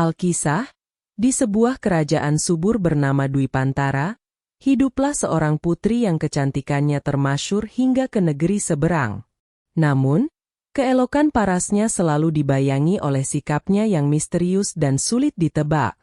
Awal kisah, di sebuah kerajaan subur bernama Dwipantara, hiduplah seorang putri yang kecantikannya termasyhur hingga ke negeri seberang. Namun, keelokan parasnya selalu dibayangi oleh sikapnya yang misterius dan sulit ditebak.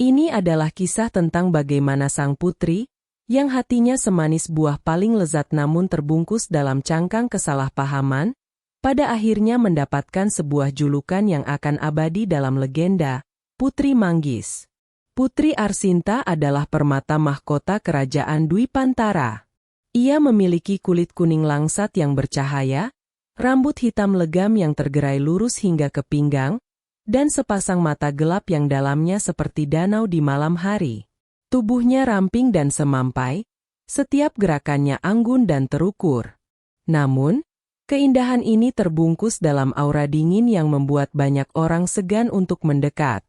Ini adalah kisah tentang bagaimana sang putri, yang hatinya semanis buah paling lezat namun terbungkus dalam cangkang kesalahpahaman, pada akhirnya mendapatkan sebuah julukan yang akan abadi dalam legenda, Putri Manggis. Putri Arsinta adalah permata mahkota kerajaan Dwipantara. Ia memiliki kulit kuning langsat yang bercahaya, rambut hitam legam yang tergerai lurus hingga ke pinggang, dan sepasang mata gelap yang dalamnya seperti danau di malam hari. Tubuhnya ramping dan semampai, setiap gerakannya anggun dan terukur. Namun, keindahan ini terbungkus dalam aura dingin yang membuat banyak orang segan untuk mendekat.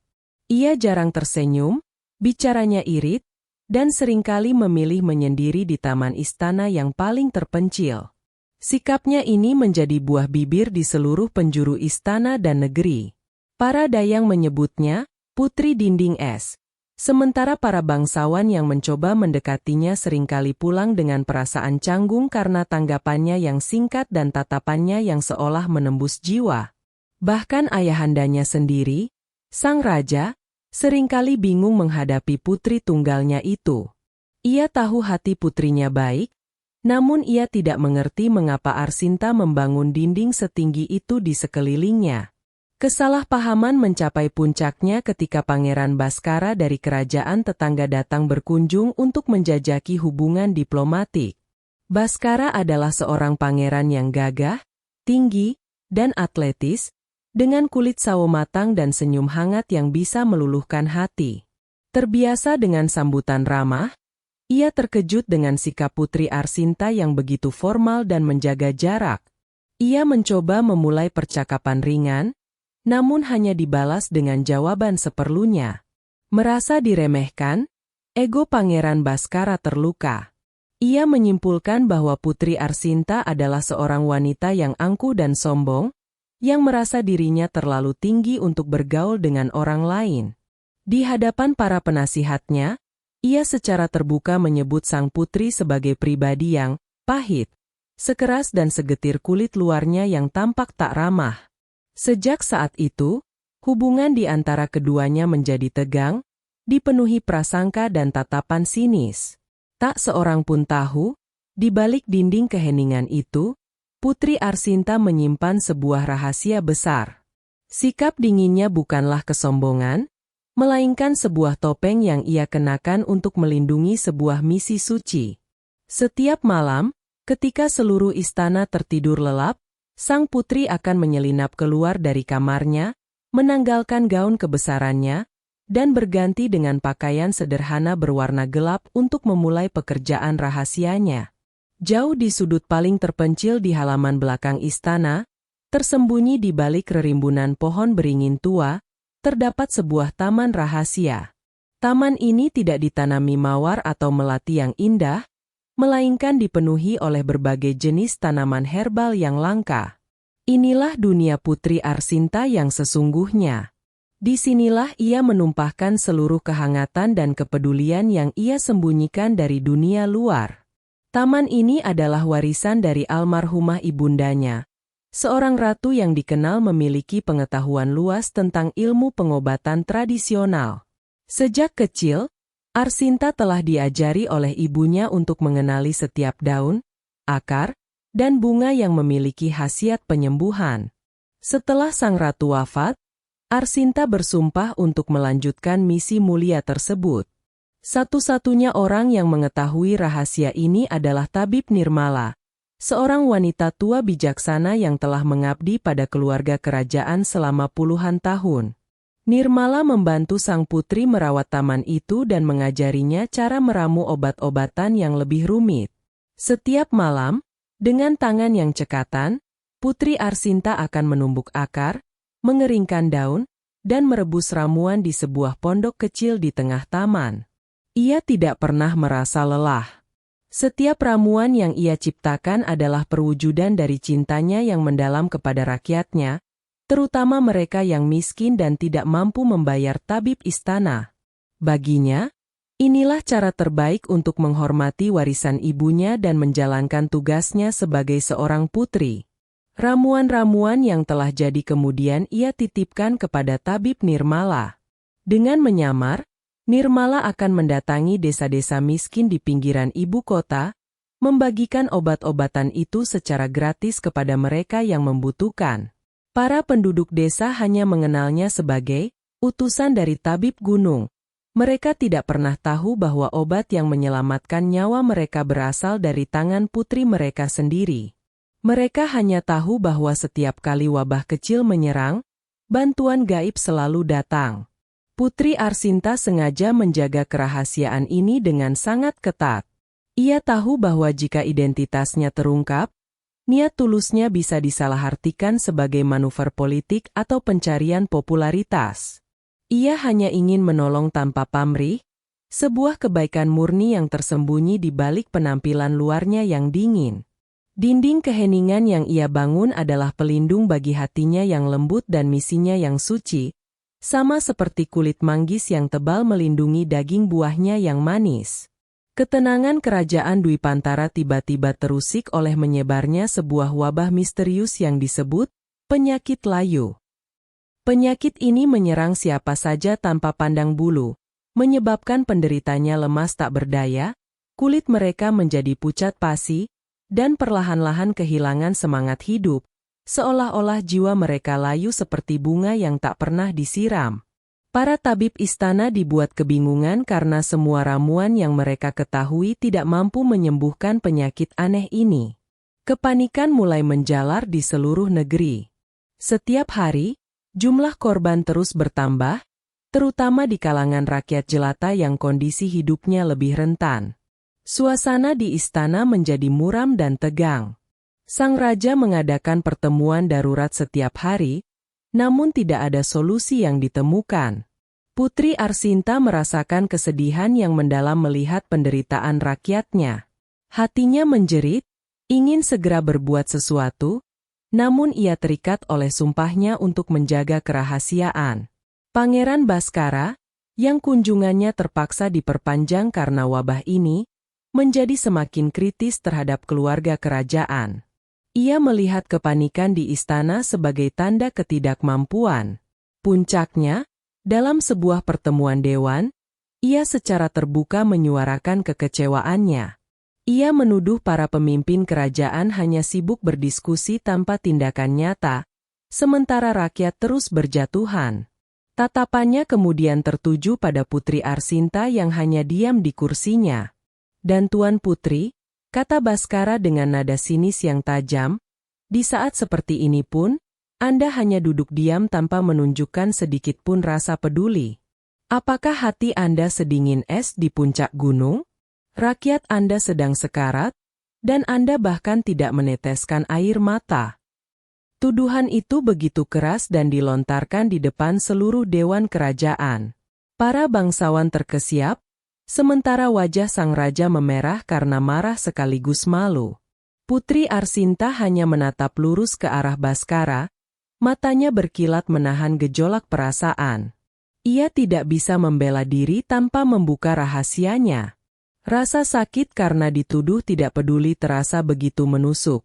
Ia jarang tersenyum, bicaranya irit, dan seringkali memilih menyendiri di taman istana yang paling terpencil. Sikapnya ini menjadi buah bibir di seluruh penjuru istana dan negeri. Para dayang menyebutnya Putri Dinding Es. Sementara para bangsawan yang mencoba mendekatinya seringkali pulang dengan perasaan canggung karena tanggapannya yang singkat dan tatapannya yang seolah menembus jiwa. Bahkan ayahandanya sendiri, sang raja, seringkali bingung menghadapi putri tunggalnya itu. Ia tahu hati putrinya baik, namun ia tidak mengerti mengapa Arsinta membangun dinding setinggi itu di sekelilingnya. Kesalahpahaman mencapai puncaknya ketika Pangeran Baskara dari kerajaan tetangga datang berkunjung untuk menjajaki hubungan diplomatik. Baskara adalah seorang pangeran yang gagah, tinggi, dan atletis, dengan kulit sawo matang dan senyum hangat yang bisa meluluhkan hati. Terbiasa dengan sambutan ramah, ia terkejut dengan sikap Putri Arsinta yang begitu formal dan menjaga jarak. Ia mencoba memulai percakapan ringan, namun hanya dibalas dengan jawaban seperlunya. Merasa diremehkan, ego Pangeran Baskara terluka. Ia menyimpulkan bahwa Putri Arsinta adalah seorang wanita yang angkuh dan sombong, yang merasa dirinya terlalu tinggi untuk bergaul dengan orang lain. Di hadapan para penasihatnya, ia secara terbuka menyebut sang putri sebagai pribadi yang pahit, sekeras dan segetir kulit luarnya yang tampak tak ramah. Sejak saat itu, hubungan di antara keduanya menjadi tegang, dipenuhi prasangka dan tatapan sinis. Tak seorang pun tahu, di balik dinding keheningan itu, Putri Arsinta menyimpan sebuah rahasia besar. Sikap dinginnya bukanlah kesombongan, melainkan sebuah topeng yang ia kenakan untuk melindungi sebuah misi suci. Setiap malam, ketika seluruh istana tertidur lelap, sang putri akan menyelinap keluar dari kamarnya, menanggalkan gaun kebesarannya, dan berganti dengan pakaian sederhana berwarna gelap untuk memulai pekerjaan rahasianya. Jauh di sudut paling terpencil di halaman belakang istana, tersembunyi di balik rerimbunan pohon beringin tua, terdapat sebuah taman rahasia. Taman ini tidak ditanami mawar atau melati yang indah, melainkan dipenuhi oleh berbagai jenis tanaman herbal yang langka. Inilah dunia Putri Arsinta yang sesungguhnya. Disinilah ia menumpahkan seluruh kehangatan dan kepedulian yang ia sembunyikan dari dunia luar. Taman ini adalah warisan dari almarhumah ibundanya, seorang ratu yang dikenal memiliki pengetahuan luas tentang ilmu pengobatan tradisional. Sejak kecil, Arsinta telah diajari oleh ibunya untuk mengenali setiap daun, akar, dan bunga yang memiliki khasiat penyembuhan. Setelah sang ratu wafat, Arsinta bersumpah untuk melanjutkan misi mulia tersebut. Satu-satunya orang yang mengetahui rahasia ini adalah Tabib Nirmala, seorang wanita tua bijaksana yang telah mengabdi pada keluarga kerajaan selama puluhan tahun. Nirmala membantu sang putri merawat taman itu dan mengajarinya cara meramu obat-obatan yang lebih rumit. Setiap malam, dengan tangan yang cekatan, Putri Arsinta akan menumbuk akar, mengeringkan daun, dan merebus ramuan di sebuah pondok kecil di tengah taman. Ia tidak pernah merasa lelah. Setiap ramuan yang ia ciptakan adalah perwujudan dari cintanya yang mendalam kepada rakyatnya, terutama mereka yang miskin dan tidak mampu membayar tabib istana. Baginya, inilah cara terbaik untuk menghormati warisan ibunya dan menjalankan tugasnya sebagai seorang putri. Ramuan-ramuan yang telah jadi kemudian ia titipkan kepada tabib Nirmala. Dengan menyamar, Nirmala akan mendatangi desa-desa miskin di pinggiran ibu kota, membagikan obat-obatan itu secara gratis kepada mereka yang membutuhkan. Para penduduk desa hanya mengenalnya sebagai utusan dari tabib gunung. Mereka tidak pernah tahu bahwa obat yang menyelamatkan nyawa mereka berasal dari tangan putri mereka sendiri. Mereka hanya tahu bahwa setiap kali wabah kecil menyerang, bantuan gaib selalu datang. Putri Arsinta sengaja menjaga kerahasiaan ini dengan sangat ketat. Ia tahu bahwa jika identitasnya terungkap, niat tulusnya bisa disalahartikan sebagai manuver politik atau pencarian popularitas. Ia hanya ingin menolong tanpa pamrih, sebuah kebaikan murni yang tersembunyi di balik penampilan luarnya yang dingin. Dinding keheningan yang ia bangun adalah pelindung bagi hatinya yang lembut dan misinya yang suci, sama seperti kulit manggis yang tebal melindungi daging buahnya yang manis. Ketenangan kerajaan Dwipantara tiba-tiba terusik oleh menyebarnya sebuah wabah misterius yang disebut penyakit layu. Penyakit ini menyerang siapa saja tanpa pandang bulu, menyebabkan penderitanya lemas tak berdaya, kulit mereka menjadi pucat pasi, dan perlahan-lahan kehilangan semangat hidup, seolah-olah jiwa mereka layu seperti bunga yang tak pernah disiram. Para tabib istana dibuat kebingungan karena semua ramuan yang mereka ketahui tidak mampu menyembuhkan penyakit aneh ini. Kepanikan mulai menjalar di seluruh negeri. Setiap hari, jumlah korban terus bertambah, terutama di kalangan rakyat jelata yang kondisi hidupnya lebih rentan. Suasana di istana menjadi muram dan tegang. Sang raja mengadakan pertemuan darurat setiap hari, namun tidak ada solusi yang ditemukan. Putri Arsinta merasakan kesedihan yang mendalam melihat penderitaan rakyatnya. Hatinya menjerit, ingin segera berbuat sesuatu, namun ia terikat oleh sumpahnya untuk menjaga kerahasiaan. Pangeran Baskara, yang kunjungannya terpaksa diperpanjang karena wabah ini, menjadi semakin kritis terhadap keluarga kerajaan. Ia melihat kepanikan di istana sebagai tanda ketidakmampuan. Puncaknya, dalam sebuah pertemuan dewan, ia secara terbuka menyuarakan kekecewaannya. Ia menuduh para pemimpin kerajaan hanya sibuk berdiskusi tanpa tindakan nyata, sementara rakyat terus berjatuhan. Tatapannya kemudian tertuju pada Putri Arsinta yang hanya diam di kursinya. Dan Tuan Putri, kata Baskara dengan nada sinis yang tajam, di saat seperti ini pun, Anda hanya duduk diam tanpa menunjukkan sedikit pun rasa peduli. Apakah hati Anda sedingin es di puncak gunung? Rakyat Anda sedang sekarat, dan Anda bahkan tidak meneteskan air mata. Tuduhan itu begitu keras dan dilontarkan di depan seluruh dewan kerajaan. Para bangsawan terkesiap, sementara wajah sang raja memerah karena marah sekaligus malu. Putri Arsinta hanya menatap lurus ke arah Baskara, matanya berkilat menahan gejolak perasaan. Ia tidak bisa membela diri tanpa membuka rahasianya. Rasa sakit karena dituduh tidak peduli terasa begitu menusuk.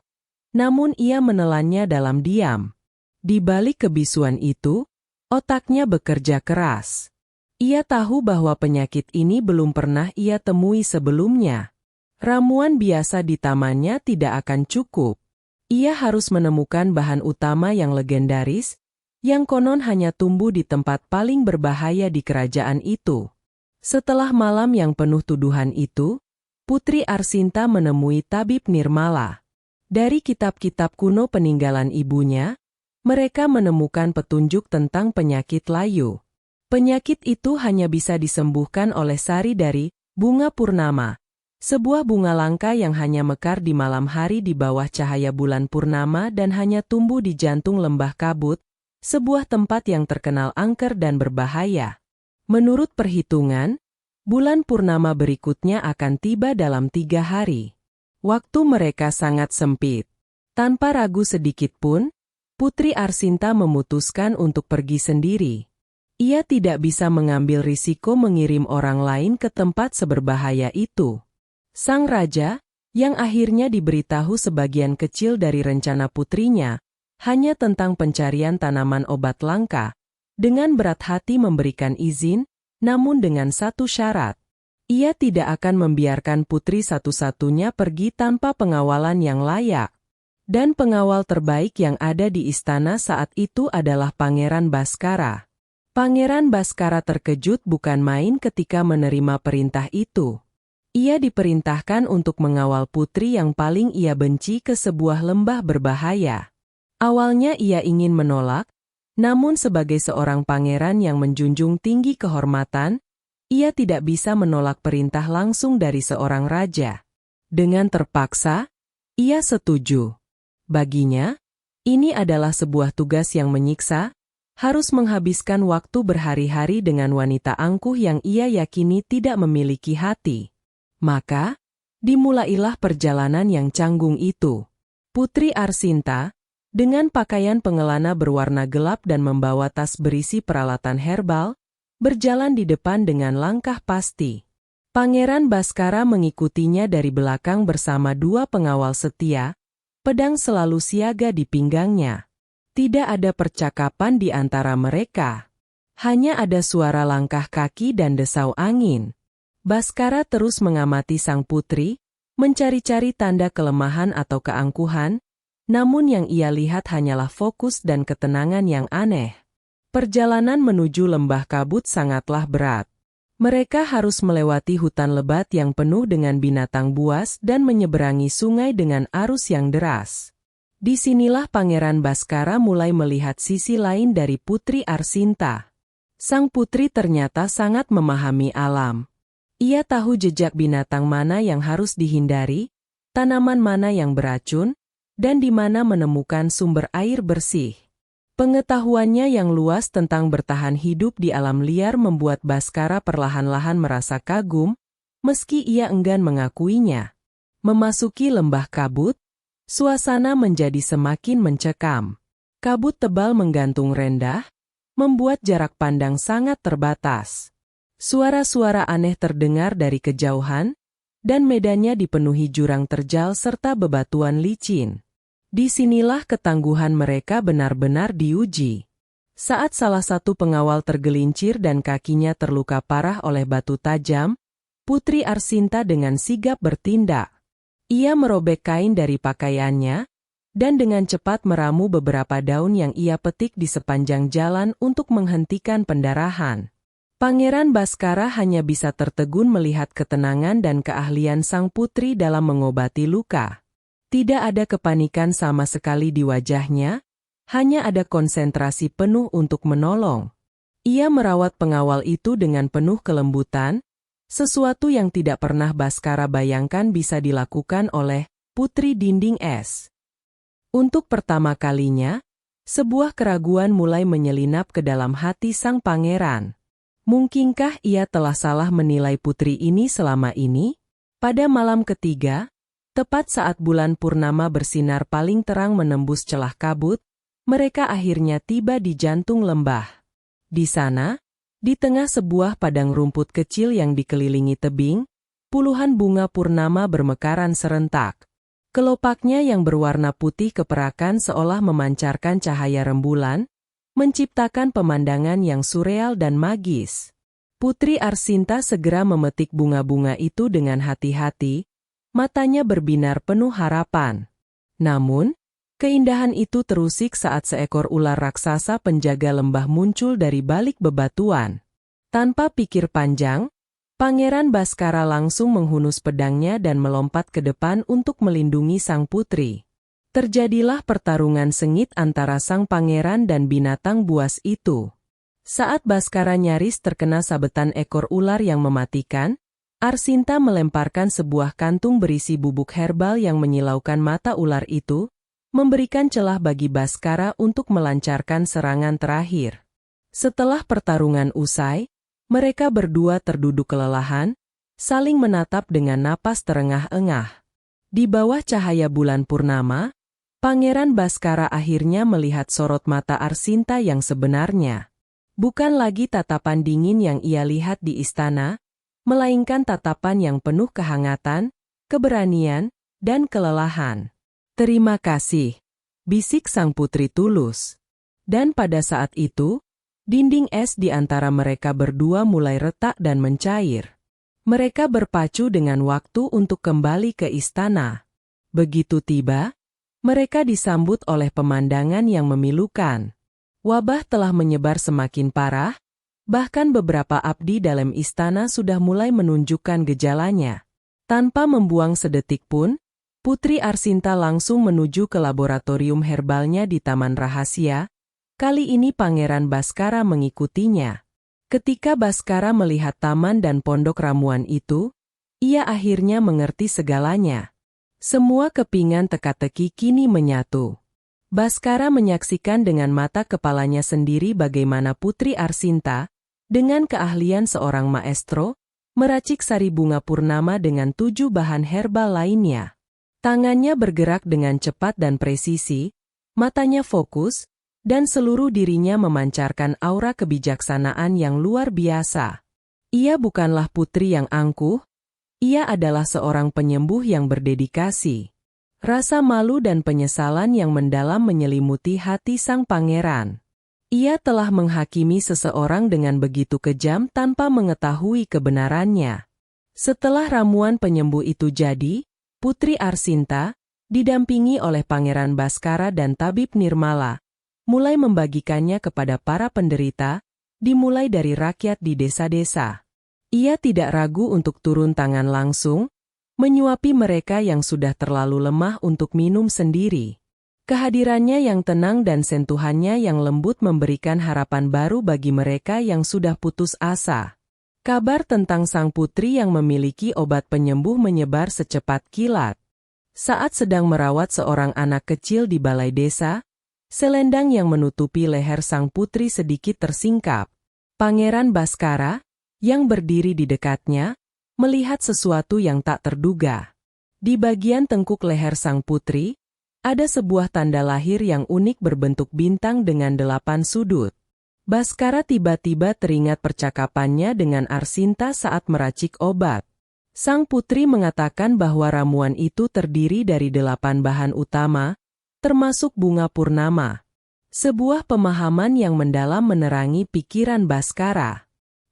Namun ia menelannya dalam diam. Di balik kebisuan itu, otaknya bekerja keras. Ia tahu bahwa penyakit ini belum pernah ia temui sebelumnya. Ramuan biasa di tamannya tidak akan cukup. Ia harus menemukan bahan utama yang legendaris, yang konon hanya tumbuh di tempat paling berbahaya di kerajaan itu. Setelah malam yang penuh tuduhan itu, Putri Arsinta menemui tabib Nirmala. Dari kitab-kitab kuno peninggalan ibunya, mereka menemukan petunjuk tentang penyakit layu. Penyakit itu hanya bisa disembuhkan oleh sari dari bunga purnama, sebuah bunga langka yang hanya mekar di malam hari di bawah cahaya bulan purnama dan hanya tumbuh di jantung lembah Kabut, sebuah tempat yang terkenal angker dan berbahaya. Menurut perhitungan, bulan purnama berikutnya akan tiba dalam 3 hari. Waktu mereka sangat sempit. Tanpa ragu sedikit pun, Putri Arsinta memutuskan untuk pergi sendiri. Ia tidak bisa mengambil risiko mengirim orang lain ke tempat seberbahaya itu. Sang raja, yang akhirnya diberitahu sebagian kecil dari rencana putrinya, hanya tentang pencarian tanaman obat langka, dengan berat hati memberikan izin, namun dengan satu syarat. Ia tidak akan membiarkan putri satu-satunya pergi tanpa pengawalan yang layak. Dan pengawal terbaik yang ada di istana saat itu adalah Pangeran Baskara. Pangeran Baskara terkejut bukan main ketika menerima perintah itu. Ia diperintahkan untuk mengawal putri yang paling ia benci ke sebuah lembah berbahaya. Awalnya ia ingin menolak, namun sebagai seorang pangeran yang menjunjung tinggi kehormatan, ia tidak bisa menolak perintah langsung dari seorang raja. Dengan terpaksa, ia setuju. Baginya, ini adalah sebuah tugas yang menyiksa, harus menghabiskan waktu berhari-hari dengan wanita angkuh yang ia yakini tidak memiliki hati. Maka, dimulailah perjalanan yang canggung itu. Putri Arsinta, dengan pakaian pengelana berwarna gelap dan membawa tas berisi peralatan herbal, berjalan di depan dengan langkah pasti. Pangeran Baskara mengikutinya dari belakang bersama dua pengawal setia, pedang selalu siaga di pinggangnya. Tidak ada percakapan di antara mereka. Hanya ada suara langkah kaki dan desau angin. Baskara terus mengamati sang putri, mencari-cari tanda kelemahan atau keangkuhan, namun yang ia lihat hanyalah fokus dan ketenangan yang aneh. Perjalanan menuju lembah kabut sangatlah berat. Mereka harus melewati hutan lebat yang penuh dengan binatang buas dan menyeberangi sungai dengan arus yang deras. Disinilah Pangeran Baskara mulai melihat sisi lain dari Putri Arsinta. Sang putri ternyata sangat memahami alam. Ia tahu jejak binatang mana yang harus dihindari, tanaman mana yang beracun, dan di mana menemukan sumber air bersih. Pengetahuannya yang luas tentang bertahan hidup di alam liar membuat Baskara perlahan-lahan merasa kagum, meski ia enggan mengakuinya. Memasuki lembah kabut, suasana menjadi semakin mencekam. Kabut tebal menggantung rendah, membuat jarak pandang sangat terbatas. Suara-suara aneh terdengar dari kejauhan, dan medannya dipenuhi jurang terjal serta bebatuan licin. Disinilah ketangguhan mereka benar-benar diuji. Saat salah satu pengawal tergelincir dan kakinya terluka parah oleh batu tajam, Putri Arsinta dengan sigap bertindak. Ia merobek kain dari pakaiannya, dan dengan cepat meramu beberapa daun yang ia petik di sepanjang jalan untuk menghentikan pendarahan. Pangeran Baskara hanya bisa tertegun melihat ketenangan dan keahlian sang putri dalam mengobati luka. Tidak ada kepanikan sama sekali di wajahnya, hanya ada konsentrasi penuh untuk menolong. Ia merawat pengawal itu dengan penuh kelembutan, sesuatu yang tidak pernah Baskara bayangkan bisa dilakukan oleh Putri Dinding Es. Untuk pertama kalinya, sebuah keraguan mulai menyelinap ke dalam hati sang pangeran. Mungkinkah ia telah salah menilai putri ini selama ini? Pada malam ketiga, tepat saat bulan purnama bersinar paling terang menembus celah kabut, mereka akhirnya tiba di jantung lembah. Di sana, di tengah sebuah padang rumput kecil yang dikelilingi tebing, puluhan bunga purnama bermekaran serentak. Kelopaknya yang berwarna putih keperakan seolah memancarkan cahaya rembulan, menciptakan pemandangan yang surreal dan magis. Putri Arsinta segera memetik bunga-bunga itu dengan hati-hati, matanya berbinar penuh harapan. Namun, keindahan itu terusik saat seekor ular raksasa penjaga lembah muncul dari balik bebatuan. Tanpa pikir panjang, Pangeran Baskara langsung menghunus pedangnya dan melompat ke depan untuk melindungi sang putri. Terjadilah pertarungan sengit antara sang pangeran dan binatang buas itu. Saat Baskara nyaris terkena sabetan ekor ular yang mematikan, Arsinta melemparkan sebuah kantung berisi bubuk herbal yang menyilaukan mata ular itu, memberikan celah bagi Baskara untuk melancarkan serangan terakhir. Setelah pertarungan usai, mereka berdua terduduk kelelahan, saling menatap dengan napas terengah-engah. Di bawah cahaya bulan purnama, Pangeran Baskara akhirnya melihat sorot mata Arsinta yang sebenarnya. Bukan lagi tatapan dingin yang ia lihat di istana, melainkan tatapan yang penuh kehangatan, keberanian, dan kelelahan. "Terima kasih," bisik sang putri tulus. Dan pada saat itu, dinding es di antara mereka berdua mulai retak dan mencair. Mereka berpacu dengan waktu untuk kembali ke istana. Begitu tiba, mereka disambut oleh pemandangan yang memilukan. Wabah telah menyebar semakin parah, bahkan beberapa abdi dalam istana sudah mulai menunjukkan gejalanya. Tanpa membuang sedetik pun, Putri Arsinta langsung menuju ke laboratorium herbalnya di Taman Rahasia. Kali ini Pangeran Baskara mengikutinya. Ketika Baskara melihat taman dan pondok ramuan itu, ia akhirnya mengerti segalanya. Semua kepingan teka-teki kini menyatu. Baskara menyaksikan dengan mata kepalanya sendiri bagaimana Putri Arsinta, dengan keahlian seorang maestro, meracik sari bunga purnama dengan 7 bahan herbal lainnya. Tangannya bergerak dengan cepat dan presisi, matanya fokus, dan seluruh dirinya memancarkan aura kebijaksanaan yang luar biasa. Ia bukanlah putri yang angkuh, ia adalah seorang penyembuh yang berdedikasi. Rasa malu dan penyesalan yang mendalam menyelimuti hati sang pangeran. Ia telah menghakimi seseorang dengan begitu kejam tanpa mengetahui kebenarannya. Setelah ramuan penyembuh itu jadi, Putri Arsinta, didampingi oleh Pangeran Baskara dan Tabib Nirmala, mulai membagikannya kepada para penderita, dimulai dari rakyat di desa-desa. Ia tidak ragu untuk turun tangan langsung, menyuapi mereka yang sudah terlalu lemah untuk minum sendiri. Kehadirannya yang tenang dan sentuhannya yang lembut memberikan harapan baru bagi mereka yang sudah putus asa. Kabar tentang sang putri yang memiliki obat penyembuh menyebar secepat kilat. Saat sedang merawat seorang anak kecil di balai desa, selendang yang menutupi leher sang putri sedikit tersingkap. Pangeran Baskara, yang berdiri di dekatnya, melihat sesuatu yang tak terduga. Di bagian tengkuk leher sang putri, ada sebuah tanda lahir yang unik berbentuk bintang dengan 8 sudut. Baskara tiba-tiba teringat percakapannya dengan Arsinta saat meracik obat. Sang putri mengatakan bahwa ramuan itu terdiri dari 8 bahan utama, termasuk bunga purnama. Sebuah pemahaman yang mendalam menerangi pikiran Baskara.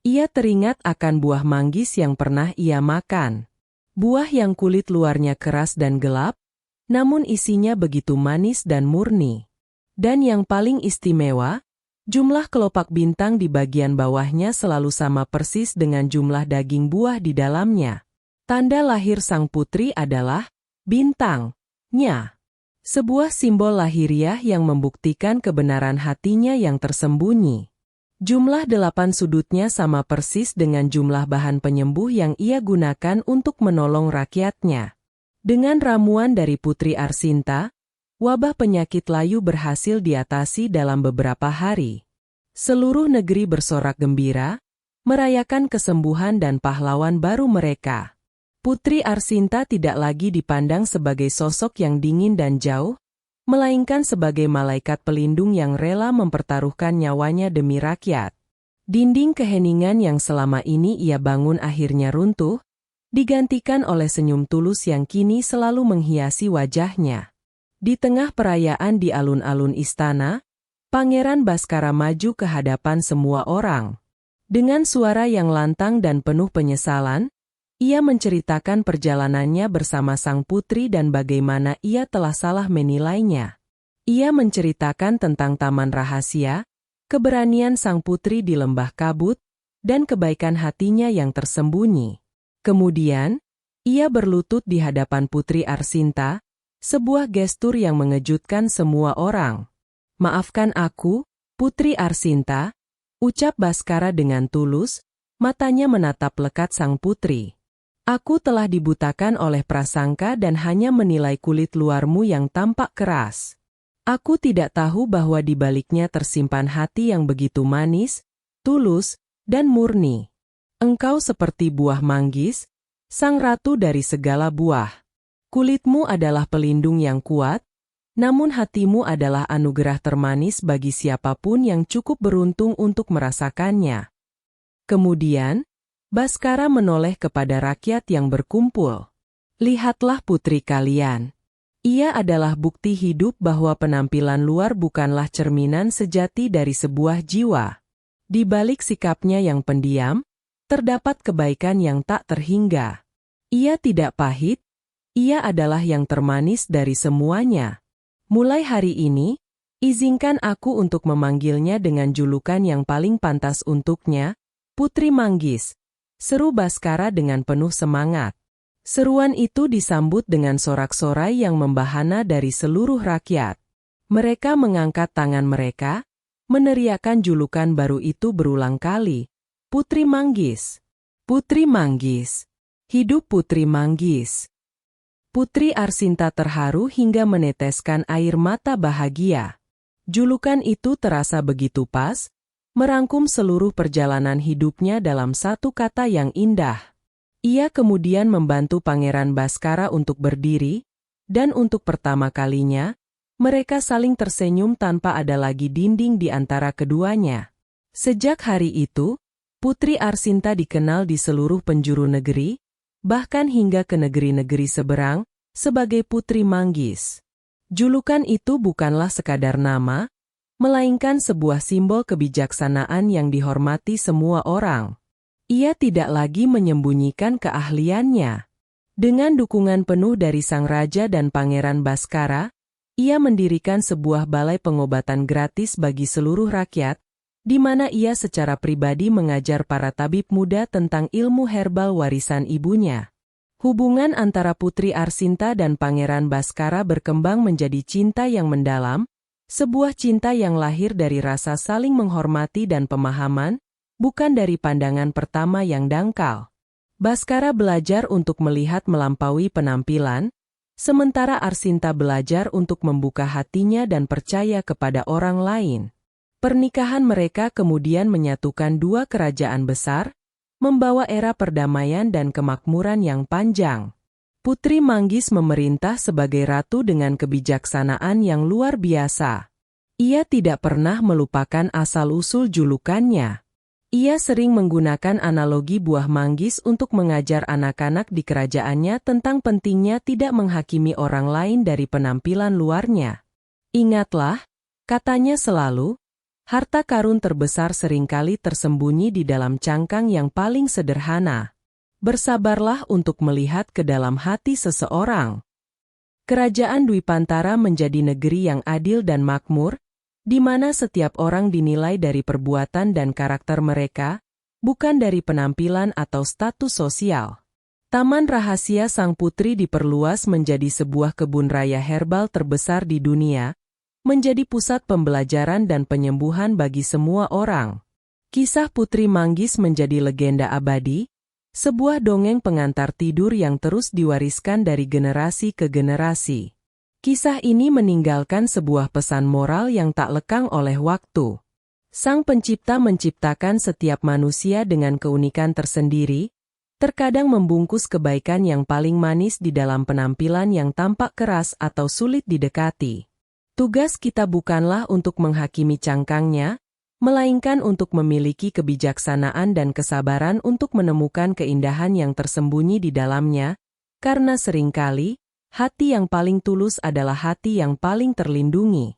Ia teringat akan buah manggis yang pernah ia makan. Buah yang kulit luarnya keras dan gelap, namun isinya begitu manis dan murni. Dan yang paling istimewa, jumlah kelopak bintang di bagian bawahnya selalu sama persis dengan jumlah daging buah di dalamnya. Tanda lahir sang putri adalah bintang-nya. Sebuah simbol lahiriah yang membuktikan kebenaran hatinya yang tersembunyi. Jumlah 8 sudutnya sama persis dengan jumlah bahan penyembuh yang ia gunakan untuk menolong rakyatnya. Dengan ramuan dari Putri Arsinta, wabah penyakit layu berhasil diatasi dalam beberapa hari. Seluruh negeri bersorak gembira, merayakan kesembuhan dan pahlawan baru mereka. Putri Arsinta tidak lagi dipandang sebagai sosok yang dingin dan jauh, melainkan sebagai malaikat pelindung yang rela mempertaruhkan nyawanya demi rakyat. Dinding keheningan yang selama ini ia bangun akhirnya runtuh, digantikan oleh senyum tulus yang kini selalu menghiasi wajahnya. Di tengah perayaan di alun-alun istana, Pangeran Baskara maju ke hadapan semua orang. Dengan suara yang lantang dan penuh penyesalan, ia menceritakan perjalanannya bersama sang putri dan bagaimana ia telah salah menilainya. Ia menceritakan tentang taman rahasia, keberanian sang putri di lembah kabut, dan kebaikan hatinya yang tersembunyi. Kemudian, ia berlutut di hadapan Putri Arsinta, sebuah gestur yang mengejutkan semua orang. "Maafkan aku, Putri Arsinta," ucap Baskara dengan tulus, matanya menatap lekat sang putri. "Aku telah dibutakan oleh prasangka dan hanya menilai kulit luarmu yang tampak keras. Aku tidak tahu bahwa di baliknya tersimpan hati yang begitu manis, tulus, dan murni. Engkau seperti buah manggis, sang ratu dari segala buah. Kulitmu adalah pelindung yang kuat, Namun hatimu adalah anugerah termanis bagi siapapun yang cukup beruntung untuk merasakannya. Kemudian, Baskara menoleh kepada rakyat yang berkumpul. Lihatlah putri kalian. Ia adalah bukti hidup bahwa penampilan luar bukanlah cerminan sejati dari sebuah jiwa. Di balik sikapnya yang pendiam, terdapat kebaikan yang tak terhingga. Ia tidak pahit, ia adalah yang termanis dari semuanya. Mulai hari ini, izinkan aku untuk memanggilnya dengan julukan yang paling pantas untuknya, Putri Manggis, seru Baskara dengan penuh semangat. Seruan itu disambut dengan sorak-sorai yang membahana dari seluruh rakyat. Mereka mengangkat tangan mereka, meneriakkan julukan baru itu berulang kali. Putri Manggis. Putri Manggis. Hidup Putri Manggis. Putri Arsinta terharu hingga meneteskan air mata bahagia. Julukan itu terasa begitu pas, merangkum seluruh perjalanan hidupnya dalam satu kata yang indah. Ia kemudian membantu Pangeran Baskara untuk berdiri, dan untuk pertama kalinya, mereka saling tersenyum tanpa ada lagi dinding di antara keduanya. Sejak hari itu, Putri Arsinta dikenal di seluruh penjuru negeri, bahkan hingga ke negeri-negeri seberang, sebagai Putri Manggis. Julukan itu bukanlah sekadar nama, melainkan sebuah simbol kebijaksanaan yang dihormati semua orang. Ia tidak lagi menyembunyikan keahliannya. Dengan dukungan penuh dari Sang Raja dan Pangeran Baskara, ia mendirikan sebuah balai pengobatan gratis bagi seluruh rakyat, di mana ia secara pribadi mengajar para tabib muda tentang ilmu herbal warisan ibunya. Hubungan antara Putri Arsinta dan Pangeran Baskara berkembang menjadi cinta yang mendalam, sebuah cinta yang lahir dari rasa saling menghormati dan pemahaman, bukan dari pandangan pertama yang dangkal. Baskara belajar untuk melihat melampaui penampilan, sementara Arsinta belajar untuk membuka hatinya dan percaya kepada orang lain. Pernikahan mereka kemudian menyatukan dua kerajaan besar, membawa era perdamaian dan kemakmuran yang panjang. Putri Manggis memerintah sebagai ratu dengan kebijaksanaan yang luar biasa. Ia tidak pernah melupakan asal-usul julukannya. Ia sering menggunakan analogi buah manggis untuk mengajar anak-anak di kerajaannya tentang pentingnya tidak menghakimi orang lain dari penampilan luarnya. Ingatlah, katanya selalu, harta karun terbesar seringkali tersembunyi di dalam cangkang yang paling sederhana. Bersabarlah untuk melihat ke dalam hati seseorang. Kerajaan Dwipantara menjadi negeri yang adil dan makmur, di mana setiap orang dinilai dari perbuatan dan karakter mereka, bukan dari penampilan atau status sosial. Taman rahasia Sang Putri diperluas menjadi sebuah kebun raya herbal terbesar di dunia, menjadi pusat pembelajaran dan penyembuhan bagi semua orang. Kisah Putri Manggis menjadi legenda abadi, sebuah dongeng pengantar tidur yang terus diwariskan dari generasi ke generasi. Kisah ini meninggalkan sebuah pesan moral yang tak lekang oleh waktu. Sang Pencipta menciptakan setiap manusia dengan keunikan tersendiri, terkadang membungkus kebaikan yang paling manis di dalam penampilan yang tampak keras atau sulit didekati. Tugas kita bukanlah untuk menghakimi cangkangnya, melainkan untuk memiliki kebijaksanaan dan kesabaran untuk menemukan keindahan yang tersembunyi di dalamnya, karena seringkali, hati yang paling tulus adalah hati yang paling terlindungi.